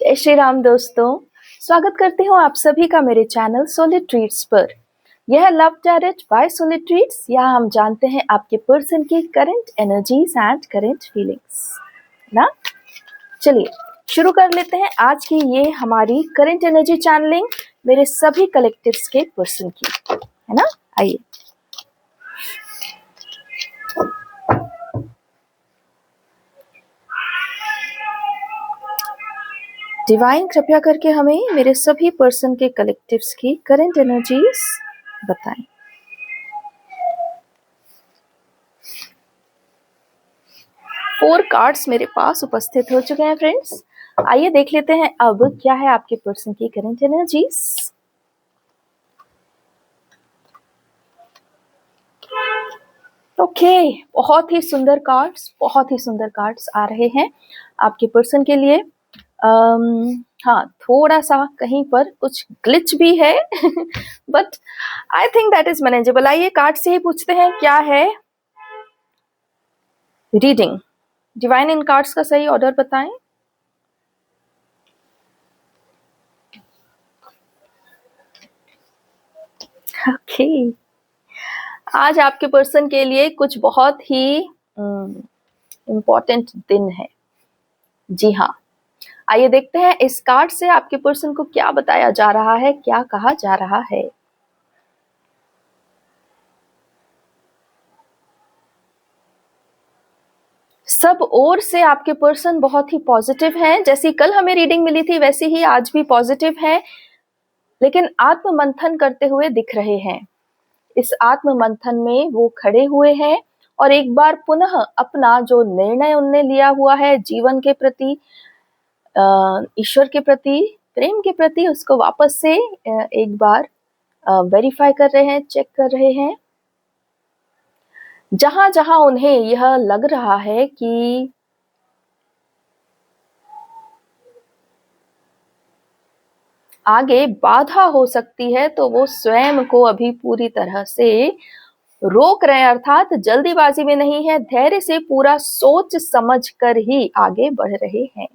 जय श्री राम दोस्तों, स्वागत करती हूँ आप सभी का मेरे चैनल सोलिड ट्रीट्स पर। यह love direct by solid treats. यहाँ हम जानते हैं आपके पर्सन की current energies and current feelings ना। चलिए शुरू कर लेते हैं आज की ये हमारी करंट एनर्जी चैनलिंग मेरे सभी कलेक्टिव्स के पर्सन की, है ना। आइए डिवाइन कृपया करके हमें मेरे सभी पर्सन के कलेक्टिव्स की करंट एनर्जीज बताएं। फोर कार्ड्स मेरे पास उपस्थित हो चुके हैं फ्रेंड्स। आइए देख लेते हैं अब क्या है आपके पर्सन की करंट एनर्जीज। ओके, बहुत ही सुंदर कार्ड्स आ रहे हैं आपके पर्सन के लिए। हाँ, थोड़ा सा कहीं पर कुछ ग्लिच भी है but I think that is manageable. आइए कार्ड से ही पूछते हैं क्या है रीडिंग। डिवाइन इन कार्ड्स का सही ऑर्डर बताएं। ओके, आज आपके पर्सन के लिए कुछ बहुत ही इम्पोर्टेंट दिन है। जी हाँ, आइए देखते हैं इस कार्ड से आपके पर्सन को क्या बताया जा रहा है, क्या कहा जा रहा है। सब ओर से आपके पर्सन बहुत ही पॉजिटिव हैं। जैसी कल हमें रीडिंग मिली थी वैसे ही आज भी पॉजिटिव है, लेकिन आत्म मंथन करते हुए दिख रहे हैं। इस आत्म मंथन में वो खड़े हुए हैं और एक बार पुनः अपना जो निर्णय उनने लिया हुआ है जीवन के प्रति, ईश्वर के प्रति, प्रेम के प्रति, उसको वापस से एक बार वेरीफाई कर रहे हैं, चेक कर रहे हैं। जहां जहां उन्हें यह लग रहा है कि आगे बाधा हो सकती है तो वो स्वयं को अभी पूरी तरह से रोक रहे हैं, अर्थात जल्दीबाजी में नहीं है, धैर्य से पूरा सोच समझ कर ही आगे बढ़ रहे हैं।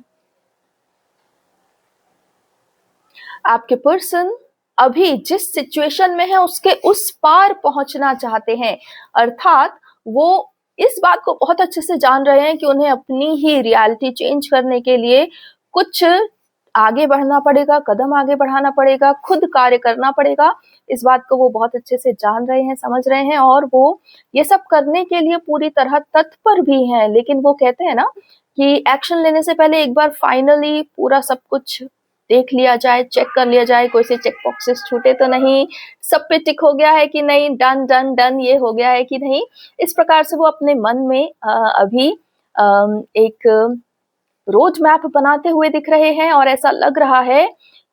आपके पर्सन अभी जिस सिचुएशन में है उसके उस पार पहुंचना चाहते हैं, अर्थात वो इस बात को बहुत अच्छे से जान रहे हैं कि उन्हें अपनी ही रियलिटी चेंज करने के लिए कुछ आगे बढ़ना पड़ेगा, कदम आगे बढ़ाना पड़ेगा, खुद कार्य करना पड़ेगा। इस बात को वो बहुत अच्छे से जान रहे हैं, समझ रहे हैं और वो ये सब करने के लिए पूरी तरह तत्पर भी हैं। लेकिन वो कहते हैं ना कि एक्शन लेने से पहले एक बार फाइनली पूरा सब कुछ देख लिया जाए, चेक कर लिया जाए, कोई से चेक बॉक्सेस छूटे तो नहीं, सब पे टिक हो गया है कि नहीं, डन डन डन ये हो गया है कि नहीं। इस प्रकार से वो अपने मन में अभी एक रोड मैप बनाते हुए दिख रहे हैं और ऐसा लग रहा है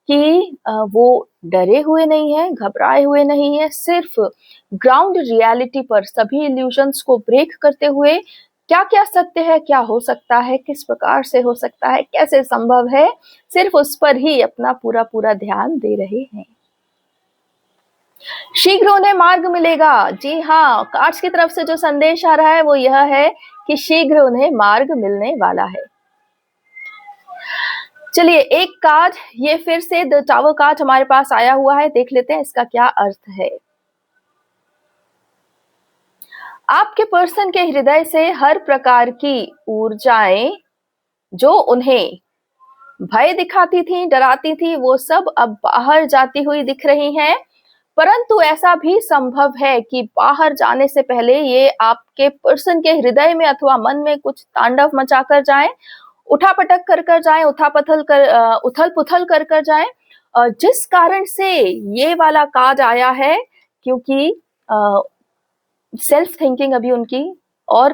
कि वो डरे हुए नहीं है, घबराए हुए नहीं है, सिर्फ ग्राउंड रियलिटी पर सभी इल्यूजन्स को ब्रेक करते हुए क्या क्या सत्य है, क्या हो सकता है, किस प्रकार से हो सकता है, कैसे संभव है, सिर्फ उस पर ही अपना पूरा पूरा ध्यान दे रहे हैं। शीघ्र उन्हें मार्ग मिलेगा। जी हाँ, कार्ड्स की तरफ से जो संदेश आ रहा है वो यह है कि शीघ्र उन्हें मार्ग मिलने वाला है। चलिए एक कार्ड ये फिर से द टावर कार्ड हमारे पास आया हुआ है, देख लेते हैं इसका क्या अर्थ है। आपके पर्सन के हृदय से हर प्रकार की ऊर्जाएं जो उन्हें भय दिखाती थी, डराती थी, वो सब अब बाहर जाती हुई दिख रही हैं। परंतु ऐसा भी संभव है कि बाहर जाने से पहले ये आपके पर्सन के हृदय में अथवा मन में कुछ तांडव मचा कर जाए, उठापटक कर जाए, उथल पुथल कर जाए, जिस कारण से ये वाला कार्ड आया है, क्योंकि सेल्फ थिंकिंग अभी उनकी और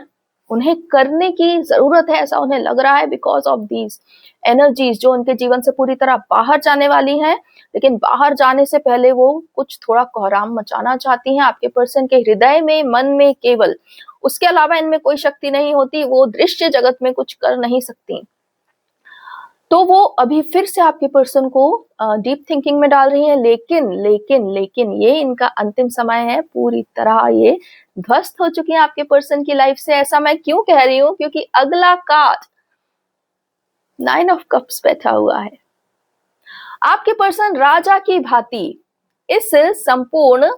उन्हें करने की जरूरत है, ऐसा उन्हें लग रहा है बिकॉज ऑफ दीज एनर्जीज जो उनके जीवन से पूरी तरह बाहर जाने वाली हैं। लेकिन बाहर जाने से पहले वो कुछ थोड़ा कोहराम मचाना चाहती हैं आपके पर्सन के हृदय में, मन में केवल। उसके अलावा इनमें कोई शक्ति नहीं होती, वो दृश्य जगत में कुछ कर नहीं सकती। तो वो अभी फिर से आपके पर्सन को डीप थिंकिंग में डाल रही हैं। लेकिन ये इनका अंतिम समय है, पूरी तरह ये ध्वस्त हो चुकी है आपके पर्सन की लाइफ से। ऐसा मैं क्यों कह रही हूँ, क्योंकि अगला कार्ड 9 ऑफ कप्स बैठा हुआ है। आपके पर्सन राजा की भांति इस संपूर्ण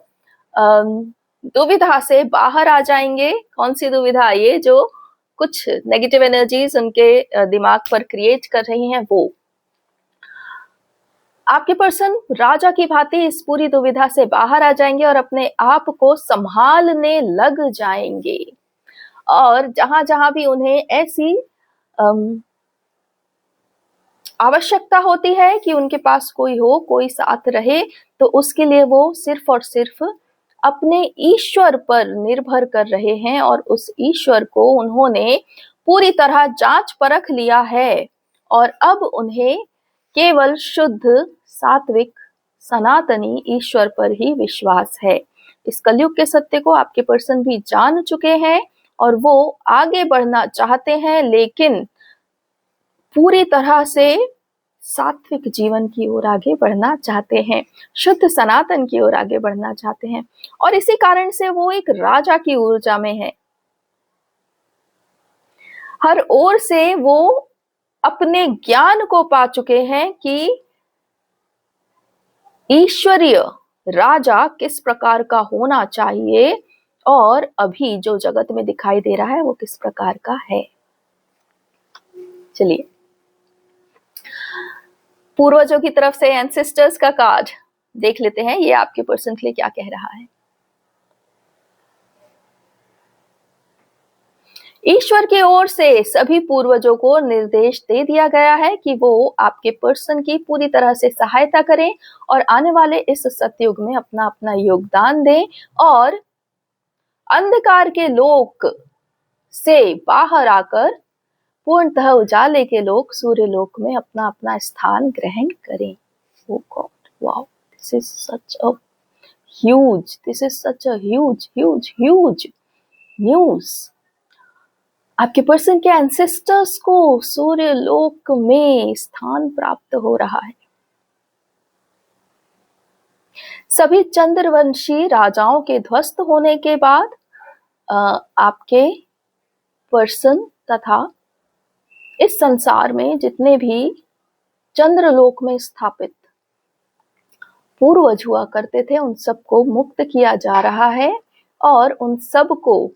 दुविधा से बाहर आ जाएंगे। कौन सी दुविधा? ये जो कुछ नेगेटिव एनर्जीज उनके दिमाग पर क्रिएट कर रही हैं वो। आपके पर्सन राजा की भांति इस पूरी दुविधा से बाहर आ जाएंगे और अपने आप को संभालने लग जाएंगे। और जहां जहां भी उन्हें ऐसी आवश्यकता होती है कि उनके पास कोई हो, कोई साथ रहे, तो उसके लिए वो सिर्फ और सिर्फ अपने ईश्वर पर निर्भर कर रहे हैं और उस ईश्वर को उन्होंने पूरी तरह जांच परख लिया है और अब उन्हें केवल शुद्ध सात्विक सनातनी ईश्वर पर ही विश्वास है। इस कलयुग के सत्य को आपके पर्सन भी जान चुके हैं और वो आगे बढ़ना चाहते हैं, लेकिन पूरी तरह से सात्विक जीवन की ओर आगे बढ़ना चाहते हैं, शुद्ध सनातन की ओर आगे बढ़ना चाहते हैं और इसी कारण से वो एक राजा की ऊर्जा में है। हर ओर से वो अपने ज्ञान को पा चुके हैं कि ईश्वरीय राजा किस प्रकार का होना चाहिए और अभी जो जगत में दिखाई दे रहा है वो किस प्रकार का है। चलिए पूर्वजों की तरफ से एंसेस्टर्स का कार्ड देख लेते हैं, ये आपके पर्सन के लिए क्या कह रहा है। ईश्वर की ओर से सभी पूर्वजों को निर्देश दे दिया गया है कि वो आपके पर्सन की पूरी तरह से सहायता करें और आने वाले इस सतयुग में अपना अपना योगदान दें और अंधकार के लोक से बाहर आकर पूर्णतः उजाले के लोक सूर्य लोक में अपना अपना स्थान ग्रहण करें। Oh God, wow, this is such a huge news। आपके पर्सन के एंसेस्टर्स को सूर्य लोक में स्थान प्राप्त हो रहा है। सभी चंद्रवंशी राजाओं के ध्वस्त होने के बाद आपके पर्सन तथा इस संसार में जितने भी चंद्रलोक में स्थापित पूर्वज हुआ करते थे उन सबको मुक्त किया जा रहा है और उन सबको,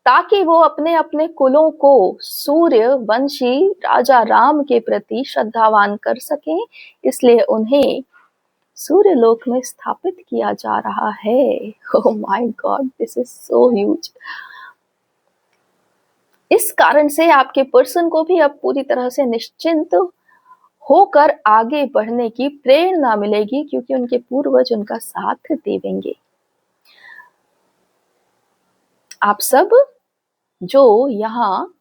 ताकि वो अपने अपने कुलों को सूर्य वंशी राजा राम के प्रति श्रद्धावान कर सकें, इसलिए उन्हें सूर्य लोक में स्थापित किया जा रहा है। Oh my God, this is so huge. इस कारण से आपके पर्सन को भी अब पूरी तरह से निश्चिंत होकर आगे बढ़ने की प्रेरणा मिलेगी क्योंकि उनके पूर्वज उनका साथ देवेंगे। आप सब जो यहाँ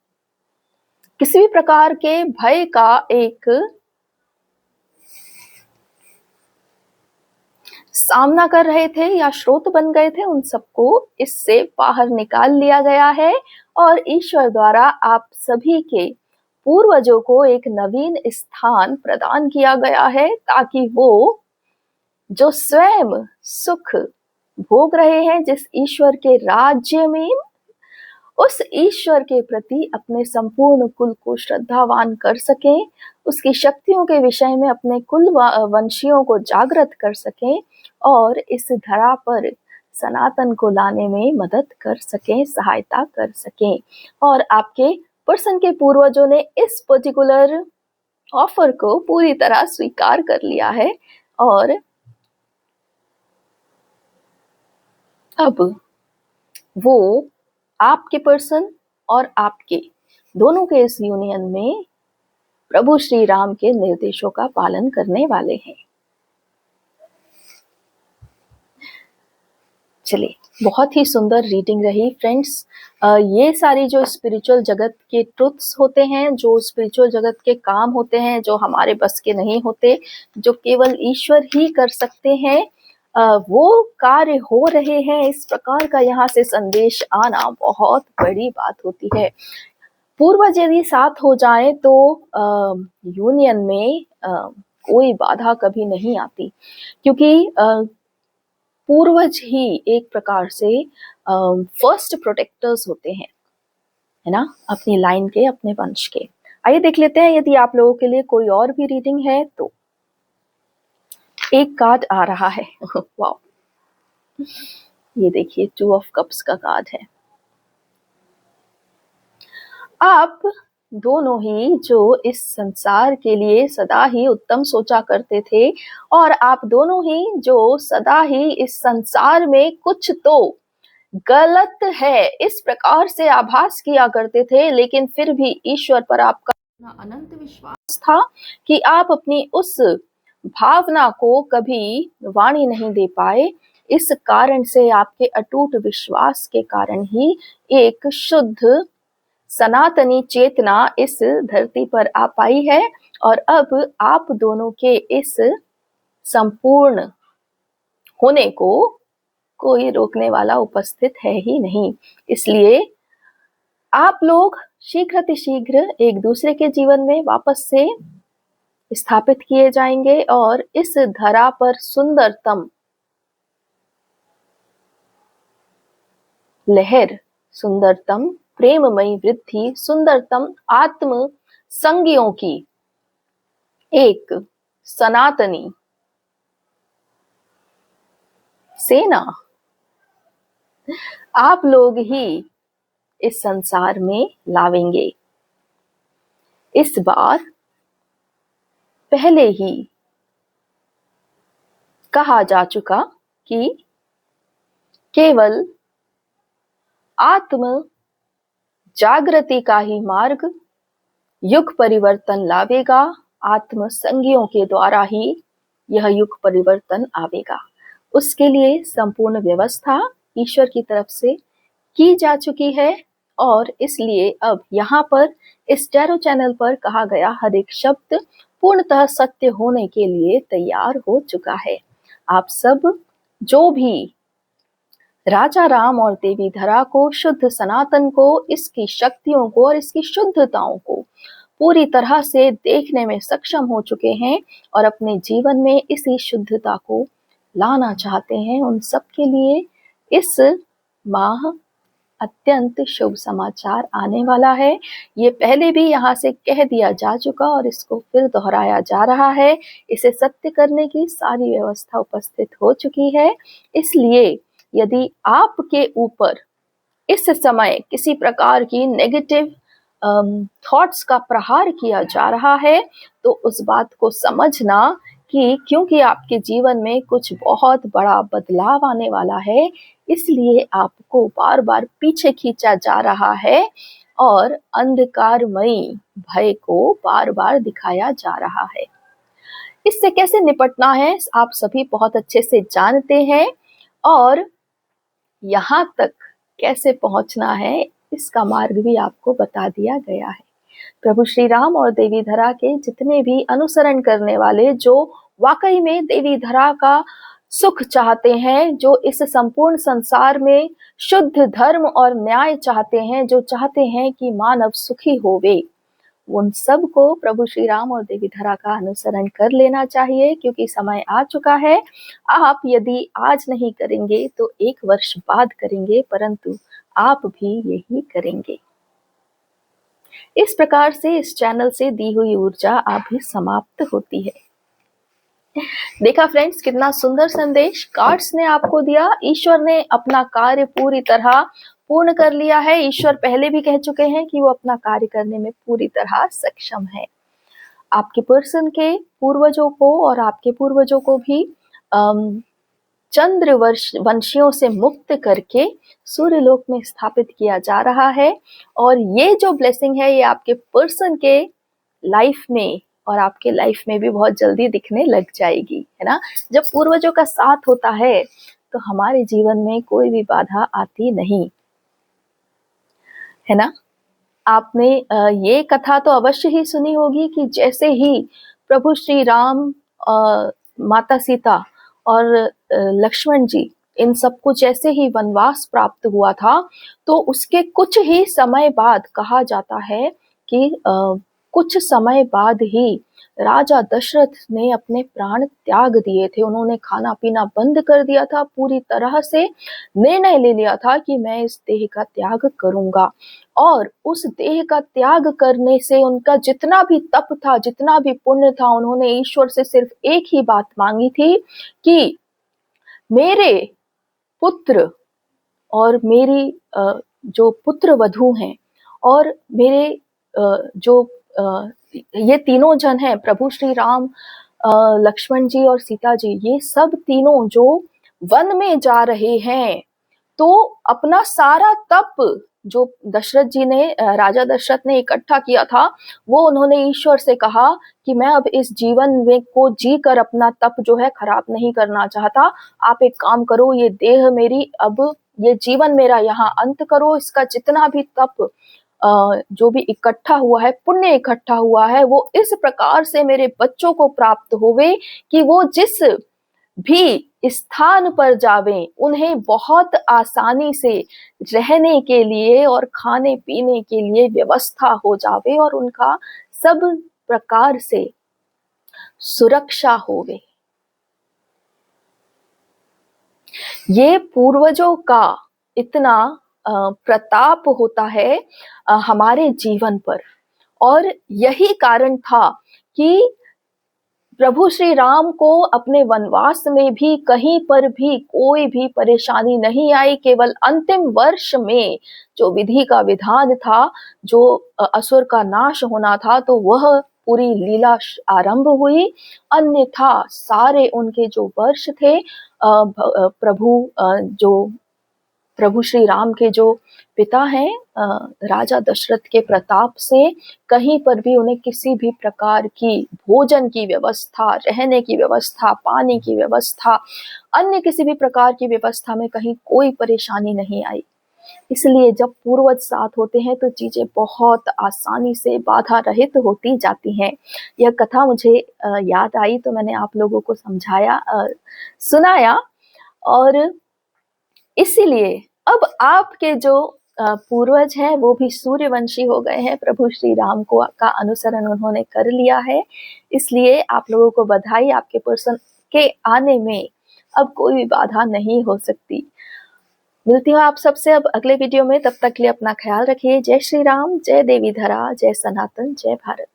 किसी भी प्रकार के भय का एक सामना कर रहे थे या स्रोत बन गए थे, उन सबको इससे बाहर निकाल लिया गया है और ईश्वर द्वारा आप सभी के पूर्वजों को एक नवीन स्थान प्रदान किया गया है ताकि वो जो स्वयं सुख भोग रहे हैं जिस ईश्वर के राज्य में, उस ईश्वर के प्रति अपने संपूर्ण कुल को श्रद्धावान कर सकें, उसकी शक्तियों के विषय में अपने कुल वंशियों को जागृत कर सकें और इस धरा पर सनातन को लाने में मदद कर सकें, सहायता कर सकें। और आपके पर्सन के पूर्वजों ने इस पर्टिकुलर ऑफर को पूरी तरह स्वीकार कर लिया है और अब वो आपके पर्सन और आपके दोनों के इस यूनियन में प्रभु श्री राम के निर्देशों का पालन करने वाले हैं। चलिए, बहुत ही सुंदर रीडिंग रही फ्रेंड्स। ये सारी जो स्पिरिचुअल जगत के ट्रुथ्स होते हैं, जो स्पिरिचुअल जगत के काम होते हैं, जो हमारे बस के नहीं होते, जो केवल ईश्वर ही कर सकते हैं, वो कार्य हो रहे हैं। इस प्रकार का यहाँ से संदेश आना बहुत बड़ी बात होती है। पूर्वज यदि साथ हो जाए तो यूनियन में कोई बाधा कभी नहीं आती, क्योंकि पूर्वज ही एक प्रकार से फर्स्ट प्रोटेक्टर्स होते हैं, है ना, अपनी लाइन के, अपने वंश के। आइए देख लेते हैं यदि आप लोगों के लिए कोई और भी रीडिंग है तो। एक कार्ड आ रहा है। वाओ, ये देखिए 2 ऑफ कप्स का कार्ड है। आप दोनों ही जो इस संसार के लिए सदा ही उत्तम सोचा करते थे, और आप दोनों ही जो सदा ही इस संसार में कुछ तो गलत है इस प्रकार से आभास किया करते थे, लेकिन फिर भी ईश्वर पर आपका अनंत विश्वास था कि आप अपनी उस भावना को कभी वाणी नहीं दे पाए। इस कारण से आपके अटूट विश्वास के कारण ही एक शुद्ध सनातनी चेतना इस धरती पर आ पाई है, और अब आप दोनों के इस संपूर्ण होने को कोई रोकने वाला उपस्थित है ही नहीं। इसलिए आप लोग शीघ्र एक दूसरे के जीवन में वापस से स्थापित किए जाएंगे, और इस धरा पर सुंदरतम लहर, सुंदरतम प्रेममयी वृद्धि, सुंदरतम आत्म संगियों की एक सनातनी सेना आप लोग ही इस संसार में लावेंगे। इस बार पहले ही कहा जा चुका कि केवल आत्म जागृति का ही मार्ग युग परिवर्तन लावेगा। आत्म संगियों के द्वारा ही यह युग परिवर्तन आवेगा। उसके लिए संपूर्ण व्यवस्था ईश्वर की तरफ से की जा चुकी है, और इसलिए अब यहाँ पर इस टैरो चैनल पर कहा गया हर एक शब्द पूर्णतः सत्य होने के लिए तैयार हो चुका है। आप सब जो भी राजा राम और देवी धरा को, शुद्ध सनातन को, इसकी शक्तियों को और इसकी शुद्धताओं को पूरी तरह से देखने में सक्षम हो चुके हैं और अपने जीवन में इसी शुद्धता को लाना चाहते हैं, उन सब के लिए इस माह अत्यंत शुभ समाचार आने वाला है। ये पहले भी यहाँ से कह दिया जा चुका और इसको फिर दोहराया जा रहा है। इसे सत्य करने की सारी व्यवस्था उपस्थित हो चुकी है। इसलिए यदि आपके ऊपर इस समय किसी प्रकार की नेगेटिव थॉट्स का प्रहार किया जा रहा है, तो उस बात को समझना कि क्योंकि आपके जीवन में कुछ बहुत बड़ा बदलाव आने वाला है, इसलिए आपको बार बार पीछे खींचा जा रहा है और अंधकारमयी भय को बार बार दिखाया जा रहा है। इससे कैसे निपटना है आप सभी बहुत अच्छे से जानते हैं, और यहाँ तक कैसे पहुंचना है इसका मार्ग भी आपको बता दिया गया है। प्रभु श्री राम और देवी धरा के जितने भी अनुसरण करने वाले, जो वाकई में देवी धरा का सुख चाहते हैं, जो इस संपूर्ण संसार में शुद्ध धर्म और न्याय चाहते हैं, जो चाहते हैं कि मानव सुखी होवे, उन सब को प्रभु श्री राम और देवी धरा का अनुसरण कर लेना चाहिए, क्योंकि समय आ चुका है। आप यदि आज नहीं करेंगे तो 1 वर्ष बाद करेंगे, परंतु आप भी यही करेंगे। इस प्रकार से इस चैनल से दी हुई ऊर्जा अभी समाप्त होती है। देखा फ्रेंड्स, कितना सुंदर संदेश कार्ड्स ने आपको दिया। ईश्वर ने अपना कार्य पूरी तरह पूर्ण कर लिया है। ईश्वर पहले भी कह चुके हैं कि वो अपना कार्य करने में पूरी तरह सक्षम है। आपके पर्सन के पूर्वजों को और आपके पूर्वजों को भी चंद्र वंशियों से मुक्त करके सूर्यलोक में स्थापित किया जा रहा है, और ये जो ब्लेसिंग है ये आपके पर्सन के लाइफ में और आपके लाइफ में भी बहुत जल्दी दिखने लग जाएगी, है ना। जब पूर्वजों का साथ होता है तो हमारे जीवन में कोई भी बाधा आती नहीं, है ना। आपने ये कथा तो अवश्य ही सुनी होगी कि जैसे ही प्रभु श्री राम, माता सीता और लक्ष्मण जी, इन सबको जैसे ही वनवास प्राप्त हुआ था, तो उसके कुछ ही समय बाद कहा जाता है कि कुछ समय बाद ही राजा दशरथ ने अपने प्राण त्याग दिए थे। उन्होंने खाना पीना बंद कर दिया था, पूरी तरह से निर्णय ले लिया था कि मैं इस देह का त्याग करूंगा। और उस देह का त्याग करने से उनका जितना भी तप था, जितना भी पुण्य था, उन्होंने ईश्वर से सिर्फ एक ही बात मांगी थी कि मेरे पुत्र और मेरी जो पुत्र वधू हैं और मेरे जो ये तीनों जन हैं, प्रभु श्री राम, लक्ष्मण जी और सीता जी, ये सब तीनों जो वन में जा रहे हैं, तो अपना सारा तप जो दशरथ जी ने, राजा दशरथ ने इकट्ठा किया था, वो उन्होंने ईश्वर से कहा कि मैं अब इस जीवन में को जी कर अपना तप जो है खराब नहीं करना चाहता। आप एक काम करो, ये देह मेरी, अब ये जीवन मेरा यहाँ अंत करो। इसका जितना भी तप जो भी इकट्ठा हुआ है, पुण्य इकट्ठा हुआ है, वो इस प्रकार से मेरे बच्चों को प्राप्त होवे कि वो जिस भी स्थान पर जावें, उन्हें बहुत आसानी से रहने के लिए और खाने पीने के लिए व्यवस्था हो जावे और उनका सब प्रकार से सुरक्षा होवे। ये पूर्वजों का इतना प्रताप होता है हमारे जीवन पर, और यही कारण था कि प्रभु श्री राम को अपने वनवास में भी कहीं पर भी कोई भी परेशानी नहीं आई। केवल अंतिम वर्ष में जो विधि का विधान था, जो असुर का नाश होना था, तो वह पूरी लीला आरंभ हुई। अन्यथा सारे उनके जो वर्ष थे, प्रभु श्री राम के जो पिता हैं, राजा दशरथ के प्रताप से कहीं पर भी उन्हें किसी भी प्रकार की भोजन की व्यवस्था, रहने की व्यवस्था, पानी की व्यवस्था, अन्य किसी भी प्रकार की व्यवस्था में कहीं कोई परेशानी नहीं आई। इसलिए जब पूर्वज साथ होते हैं तो चीजें बहुत आसानी से बाधा रहित होती जाती हैं। यह कथा मुझे याद आई तो मैंने आप लोगों को समझाया, सुनाया। और इसीलिए अब आपके जो पूर्वज हैं वो भी सूर्यवंशी हो गए हैं, प्रभु श्री राम को का अनुसरण उन्होंने कर लिया है। इसलिए आप लोगों को बधाई, आपके पर्सन के आने में अब कोई भी बाधा नहीं हो सकती। मिलती हूँ आप सबसे अब अगले वीडियो में, तब तक के लिए अपना ख्याल रखिए। जय श्री राम, जय देवी धरा, जय सनातन, जय भारत।